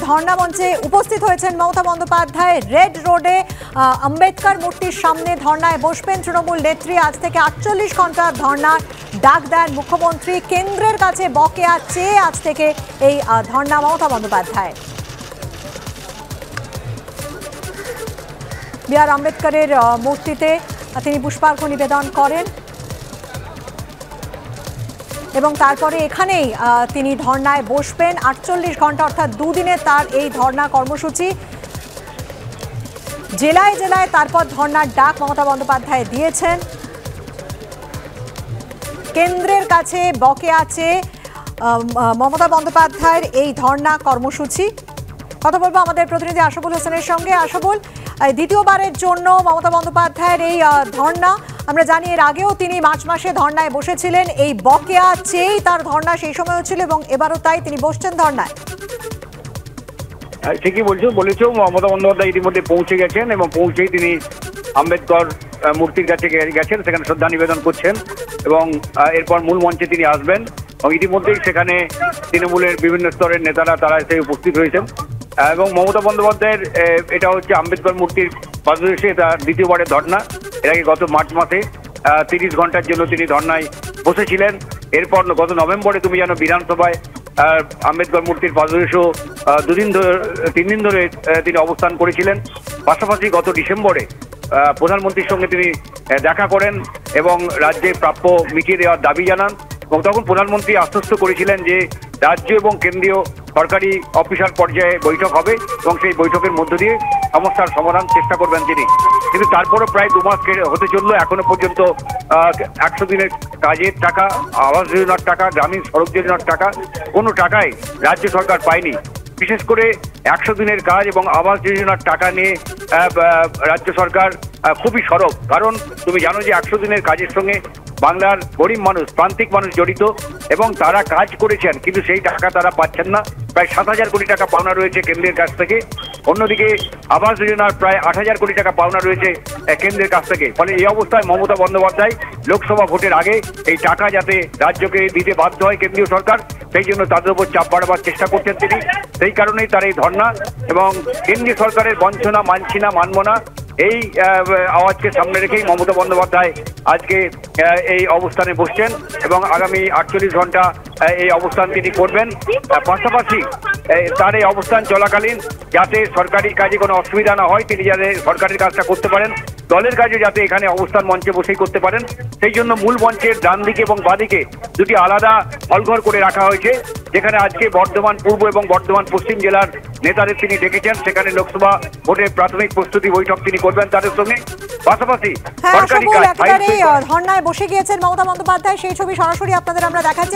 ধর্ণা মঞ্চে উপস্থিত হয়েছেন মমতা বন্দ্যোপাধ্যায়। রেড রোডে আম্বেদকর মূর্তির সামনে ধর্ণায় বসবেন তৃণমূল নেত্রী। আজ থেকে 48 ঘন্টা ধর্ণার ডাক দেন মুখ্যমন্ত্রী। কেন্দ্রের কাছে বকেয়া চেয়ে আজ থেকে এই ধর্ণা মমতা বন্দ্যোপাধ্যায়। বি আর আম্বেদকরের মূর্তিতে তিনি পুষ্পার্ঘ্য নিবেদন করেন এবং তারপরে এখানেই তিনি ধর্নায় বসবেন। 48 ঘন্টা অর্থাৎ দুদিনে তার এই ধর্না কর্মসূচি। জেলায় জেলায় তারপর ধর্নার ডাক মমতা বন্দ্যোপাধ্যায় দিয়েছেন। কেন্দ্রের কাছে বকেয়া চেয়ে মমতা বন্দ্যোপাধ্যায়ের এই ধর্না কর্মসূচি। কথা বলবো আমাদের প্রতিনিধি আশাবুল হোসেনের সঙ্গে। আশাবুল, দ্বিতীয়বারের জন্য মমতা বন্দ্যোপাধ্যায়ের এই ধর্না, আমরা জানি এর আগেও তিনি মার্চ মাসে ধর্নায় বসেছিলেন। এই বকেয়া চেয়েই তার ধর্না সেই সময়ও ছিল এবং এবারও তাই তিনি বসছেন ধর্নায়। ঠিকই বলেছো মমতা বন্দ্যোপাধ্যায় ইতিমধ্যে পৌঁছে গেছেন এবং পৌঁছেই তিনি আম্বেদকর মূর্তির কাছে গেছেন, সেখানে শ্রদ্ধা নিবেদন করছেন এবং এরপর মূল মঞ্চে তিনি আসবেন। এবং ইতিমধ্যেই সেখানে তৃণমূলের বিভিন্ন স্তরের নেতারা তারা এসে উপস্থিত হয়েছেন এবং মমতা বন্দ্যোপাধ্যায়ের এটা হচ্ছে আম্বেদকর মূর্তির পাদদেশে এটা দ্বিতীয়বারের ধর্না। এর আগে গত মার্চ মাসে 30 ঘন্টার জন্য তিনি ধর্নায় বসেছিলেন। এরপর গত নভেম্বরে তুমি জানো বিধানসভায় আম্বেদকর মূর্তির পাদদেশেও 3 দিন ধরে তিনি অবস্থান করেছিলেন। পাশাপাশি গত ডিসেম্বরে প্রধানমন্ত্রীর সঙ্গে তিনি দেখা করেন এবং রাজ্যে প্রাপ্য মিটিয়ে দেওয়ার দাবি জানান এবং তখন প্রধানমন্ত্রী আশ্বস্ত করেছিলেন যে রাজ্য এবং কেন্দ্রীয় সরকারি অফিসার পর্যায়ে বৈঠক হবে এবং সেই বৈঠকের মধ্য দিয়ে সমস্যার সমাধান চেষ্টা করবেন তিনি। কিন্তু তারপরও প্রায় 2 মাস হতে চললো, এখনো পর্যন্ত 100 দিনের কাজের টাকা, আবাস যোজনার টাকা, গ্রামীণ সড়ক যোজনার টাকা কোনো টাকাই রাজ্য সরকার পায়নি। বিশেষ করে 100 দিনের কাজ এবং আবাস যোজনার টাকা নিয়ে রাজ্য সরকার খুবই সরব। কারণ তুমি জানো যে 100 দিনের কাজের সঙ্গে বাংলার গরিব মানুষ, প্রান্তিক মানুষ জড়িত এবং তারা কাজ করেছেন কিন্তু সেই টাকা তারা পাচ্ছেন না। প্রায় 7,000 কোটি টাকা পাওনা রয়েছে কেন্দ্রের কাছ থেকে। অন্যদিকে আবাস যোজনার প্রায় 8,000 কোটি টাকা পাওনা রয়েছে কেন্দ্রের কাছ থেকে। ফলে এই অবস্থায় মমতা বন্দ্যোপাধ্যায় লোকসভা ভোটের আগে এই টাকা যাতে রাজ্যকে দিতে বাধ্য হয় কেন্দ্রীয় সরকার, সেই জন্য তাদের উপর চাপ বাড়াবার চেষ্টা করছেন তিনি। সেই কারণেই তার এই ধর্না এবং কেন্দ্রীয় সরকারের বঞ্চনা মানছি না, মানব না, এই আওয়াজকে সামনে রেখেই মমতা বন্দ্যোপাধ্যায় আজকে এই অবস্থানে বসছেন এবং আগামী 48 ঘন্টা এই অবস্থান তিনি করবেন। পাশাপাশি তার এই অবস্থান চলাকালীন যাতে সরকারি কাজে কোনো অসুবিধা না হয়, তিনি যাতে সরকারের কাজটা করতে পারেন, দলের কাজে যাতে এখানে অবস্থান মঞ্চে বসেই করতে পারেন, সেই জন্য মূল মঞ্চের ডান দিকে এবং বাঁদিকে দুটি আলাদা হলঘর করে রাখা হয়েছে, যেখানে আজকে বর্ধমান পূর্ব এবং বর্ধমান পশ্চিম জেলার নেতাদের তিনি ডেকেছেন। সেখানে লোকসভা ভোটের প্রাথমিক প্রস্তুতি বৈঠক তিনি করবেন তাদের সঙ্গে। পাশাপাশি ধর্নায় বসে গিয়েছেন মমতা বন্দ্যোপাধ্যায়, সেই ছবি সরাসরি আপনাদের আমরা দেখাচ্ছি।